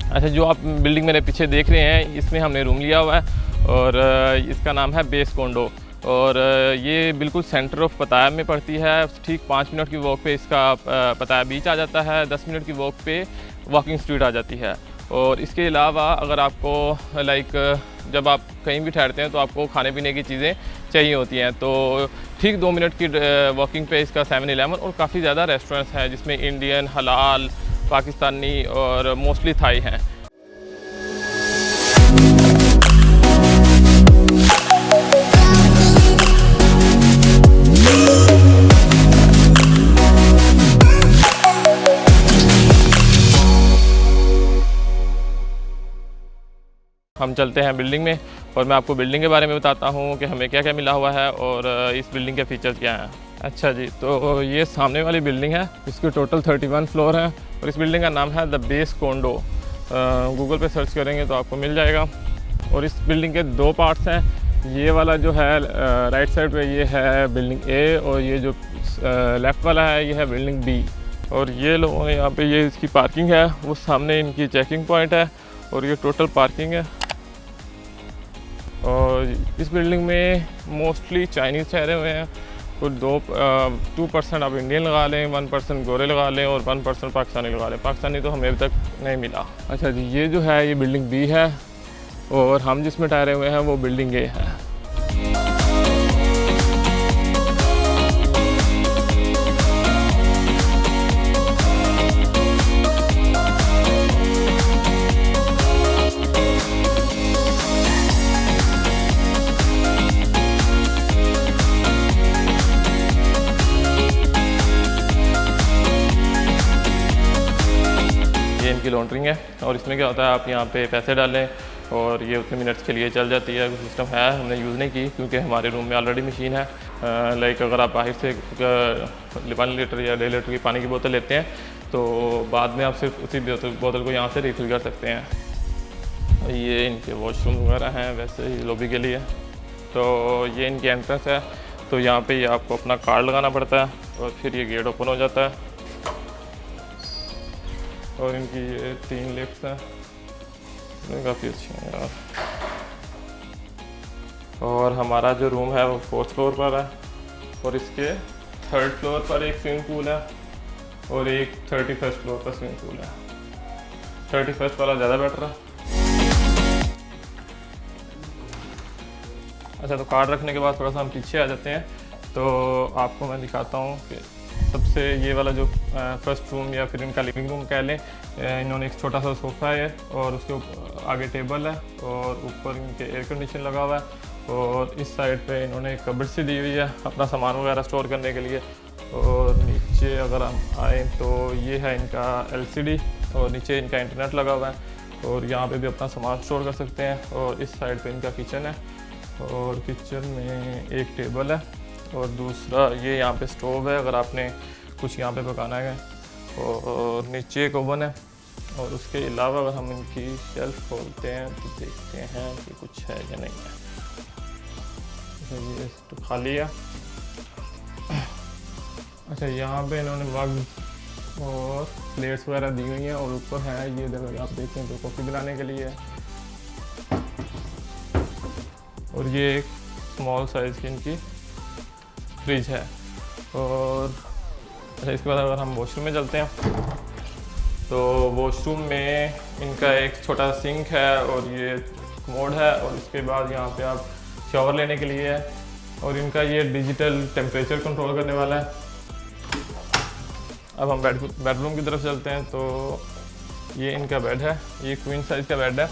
अच्छा, जो आप बिल्डिंग मेरे पीछे देख रहे हैं इसमें हमने रूम लिया हुआ है और इसका नाम है बेस कोंडो और ये बिल्कुल सेंटर ऑफ पताया में पड़ती है। ठीक 5 मिनट की वॉक पे इसका पताया बीच आ जाता है, 10 मिनट की वॉक पे वॉकिंग स्ट्रीट आ जाती है। और इसके अलावा अगर आपको जब आप कहीं भी ठहरते हैं तो आपको खाने पीने की चीज़ें चाहिए होती हैं, तो ठीक 2 मिनट की वॉकिंग पे इसका 7-11 और काफ़ी ज़्यादा रेस्टोरेंट्स हैं जिसमें इंडियन, हलाल, पाकिस्तानी और मोस्टली थाई हैं। हम चलते हैं बिल्डिंग में और मैं आपको बिल्डिंग के बारे में बताता हूँ कि हमें क्या क्या मिला हुआ है और इस बिल्डिंग के फीचर्स क्या हैं। अच्छा जी, तो ये सामने वाली बिल्डिंग है, इसके टोटल 31 फ्लोर हैं और इस बिल्डिंग का नाम है द बेस कोंडो। गूगल पे सर्च करेंगे तो आपको मिल जाएगा। और इस बिल्डिंग के 2 पार्ट्स हैं। ये वाला जो है राइट साइड पे ये है बिल्डिंग ए और ये जो लेफ़्ट वाला है ये है बिल्डिंग बी। और ये लोगों ने यहाँ पे ये इसकी पार्किंग है, वो सामने इनकी चेकिंग पॉइंट है और ये टोटल पार्किंग है। और इस बिल्डिंग में मोस्टली चाइनीज़ ठहरे हुए हैं। कुछ 2% आप इंडियन लगा लें, 1% गोरे लगा लें और 1% पाकिस्तानी लगा लें। पाकिस्तानी तो हमें अभी तक नहीं मिला। अच्छा जी, ये जो है ये बिल्डिंग बी है और हम जिसमें ठहरे हुए हैं वो बिल्डिंग ए है। इनकी लॉन्ड्रिंग है और इसमें क्या होता है, आप यहाँ पे पैसे डालें और ये उतने मिनट्स के लिए चल जाती है। सिस्टम है, हमने यूज़ नहीं की क्योंकि हमारे रूम में ऑलरेडी मशीन है। अगर आप बाहर से 1 लीटर या 1.5 लीटर की पानी की बोतल लेते हैं तो बाद में आप सिर्फ उसी बोतल को यहाँ से रिफ़िल कर सकते हैं। ये इनके वॉशरूम वगैरह हैं वैसे ही लॉबी के लिए। तो ये इनकी एंट्रेंस है, तो यहाँ पर ये आपको अपना कार्ड लगाना पड़ता है और फिर ये गेट ओपन हो जाता है। और इनकी ये 3 लिफ्ट्स हैं, काफ़ी अच्छी हैं यार। और हमारा जो रूम है वो 4th फ्लोर पर है और इसके 3rd फ्लोर पर एक स्विमिंग पूल है और एक 31st फ्लोर पर स्विमिंग पूल है। 31st वाला ज़्यादा बेटर है। अच्छा, तो कार्ड रखने के बाद थोड़ा सा हम पीछे आ जाते हैं तो आपको मैं दिखाता हूँ कि सबसे ये वाला जो फर्स्ट रूम या फिर इनका लिविंग रूम कह लें, इन्होंने एक छोटा सा सोफ़ा है और उसके आगे टेबल है और ऊपर इनके एयर कंडीशन लगा हुआ है। और इस साइड पे इन्होंने एक कबर्ड सी दी हुई है अपना सामान वगैरह स्टोर करने के लिए। और नीचे अगर हम आएँ तो ये है इनका LCD और नीचे इनका इंटरनेट लगा हुआ है और यहाँ पे भी अपना सामान स्टोर कर सकते हैं। और इस साइड पे इनका किचन है और किचन में एक टेबल है और दूसरा ये यहाँ पे स्टोव है अगर आपने कुछ यहाँ पे पकाना है। और नीचे एक ओवन है और उसके अलावा अगर हम इनकी शेल्फ खोलते हैं तो देखते हैं कि कुछ है या नहीं है। ये तो खाली है। अच्छा, यहाँ पे इन्होंने मग और प्लेट्स वगैरह दी हुई हैं और ऊपर है ये अगर आप देखें तो कॉफ़ी बनाने के लिए। और ये एक स्मॉल साइज़ की इनकी फ्रिज है। और अच्छा, इसके बाद अगर हम वॉशरूम में चलते हैं तो वॉशरूम में इनका एक छोटा सिंक है और ये कमोड है और इसके बाद यहाँ पे आप शावर लेने के लिए है और इनका ये डिजिटल टेम्परेचर कंट्रोल करने वाला है। अब हम बेडरूम की तरफ चलते हैं तो ये इनका बेड है, ये क्वीन साइज़ का बेड है।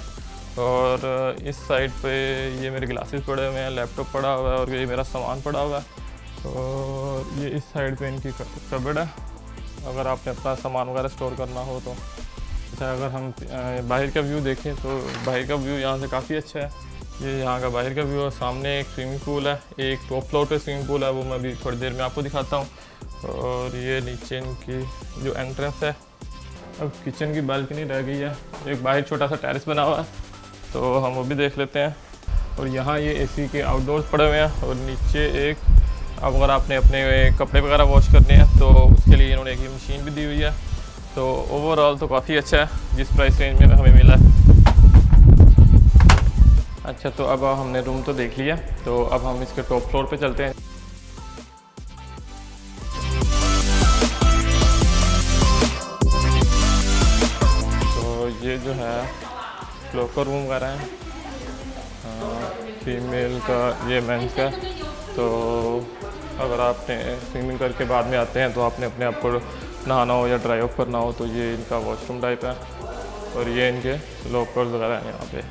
और इस साइड पे ये मेरे ग्लासेस पड़े हुए हैं, लैपटॉप पड़ा हुआ है और ये मेरा सामान पड़ा हुआ है। और ये इस साइड पे इनकी कबर्ड है अगर आपने अपना सामान वगैरह स्टोर करना हो तो। अच्छा, अगर हम बाहर का व्यू देखें तो बाहर का व्यू यहाँ से काफ़ी अच्छा है। ये यहाँ का बाहर का व्यू है। सामने एक स्विमिंग पूल है, एक टॉप फ्लोर पे स्विमिंग पूल है, वो मैं अभी थोड़ी देर में आपको दिखाता हूँ। और ये नीचे इनकी जो एंट्रेंस है। अब किचन की बालकनी रह गई है, एक बाहर छोटा सा टेरेस बना हुआ है तो हम वो भी देख लेते हैं। और यहाँ ये AC के आउटडोर्स पड़े हुए हैं और नीचे एक, अब अगर आपने अपने कपड़े वगैरह वॉश करने हैं तो उसके लिए इन्होंने एक ये मशीन भी दी हुई है। तो ओवरऑल तो काफ़ी अच्छा है जिस प्राइस रेंज में हमें मिला है। अच्छा, तो अब हमने रूम तो देख लिया, तो अब हम इसके टॉप फ्लोर पे चलते हैं। तो ये जो है लोकर रूम वगैरह है, फीमेल का, ये मेंस का। तो अगर आपने स्विमिंग करके बाद में आते हैं तो आपने अपने आप को नहाना हो या ड्राई ऑफ करना हो तो ये इनका वॉशरूम टाइप है, और ये इनके लॉकर्स वगैरह हैं यहाँ पे,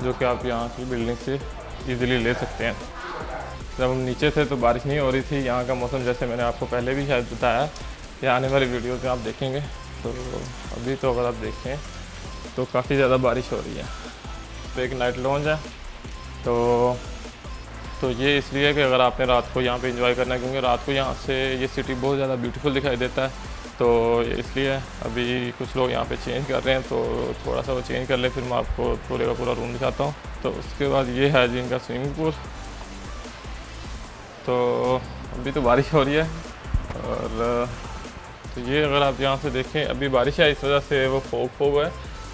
जो कि आप यहाँ की बिल्डिंग से इजीली ले सकते हैं। जब हम नीचे थे तो बारिश नहीं हो रही थी। यहाँ का मौसम जैसे मैंने आपको पहले भी शायद बताया या आने वाली वीडियोस में आप देखेंगे, तो अभी तो अगर आप देखें तो काफ़ी ज़्यादा बारिश हो रही है। तो एक नाइट लॉन्ज है, तो ये इसलिए कि अगर आपने रात को यहाँ पे एंजॉय करना है, क्योंकि रात को यहाँ से ये सिटी बहुत ज़्यादा ब्यूटीफुल दिखाई देता है, तो इसलिए अभी कुछ लोग यहाँ पे चेंज कर रहे हैं, तो थोड़ा सा वो चेंज कर ले, फिर मैं आपको पूरे का पूरा रूम दिखाता हूँ। तो उसके बाद ये है जी इनका स्विमिंग पूल। तो अभी तो बारिश हो रही है, और तो ये अगर आप यहाँ से देखें अभी बारिश है, इस वजह से वो फोग है।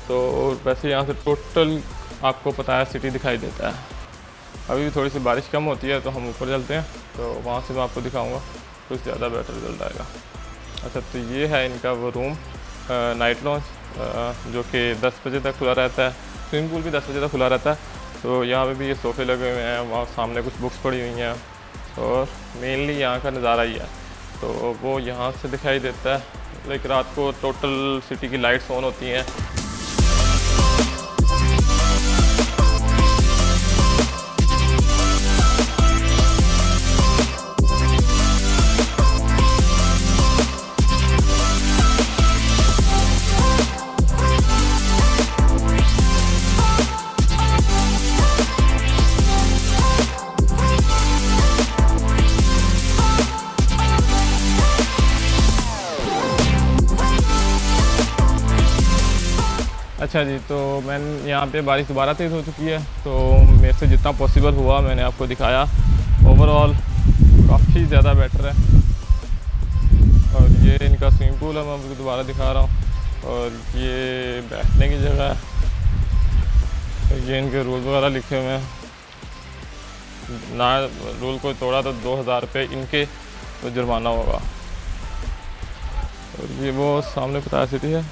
तो वैसे यहाँ से टोटल आपको पता है सिटी दिखाई देता है। अभी भी थोड़ी सी बारिश कम होती है तो हम ऊपर चलते हैं, तो वहाँ से मैं आपको दिखाऊंगा, कुछ ज़्यादा बेटर रिजल्ट आएगा। अच्छा, तो ये है इनका वो रूम नाइट लॉन्ज, जो कि 10 बजे तक खुला रहता है। स्विमिंग पूल भी 10 बजे तक खुला रहता है। तो यहाँ पे भी ये सोफ़े लगे हुए हैं, वहाँ सामने कुछ बुक्स पड़ी हुई हैं, और मेनली यहाँ का नज़ारा ही है, तो वो यहाँ से दिखाई देता है। लेकिन रात को टोटल सिटी की लाइट्स ऑन होती हैं। अच्छा जी, तो मैंने यहाँ पे बारिश दोबारा तेज़ हो चुकी है, तो मेरे से जितना पॉसिबल हुआ मैंने आपको दिखाया। ओवरऑल काफ़ी ज़्यादा बेटर है। और ये इनका स्विमिंग पूल है, मैं आपको दोबारा दिखा रहा हूँ, और ये बैठने की जगह है। तो ये इनके रूल वगैरह लिखे हुए हैं, ना रूल को तोड़ा तो 2000 रुपये इनके तो जुर्माना होगा। और ये वो सामने पता सिटी है।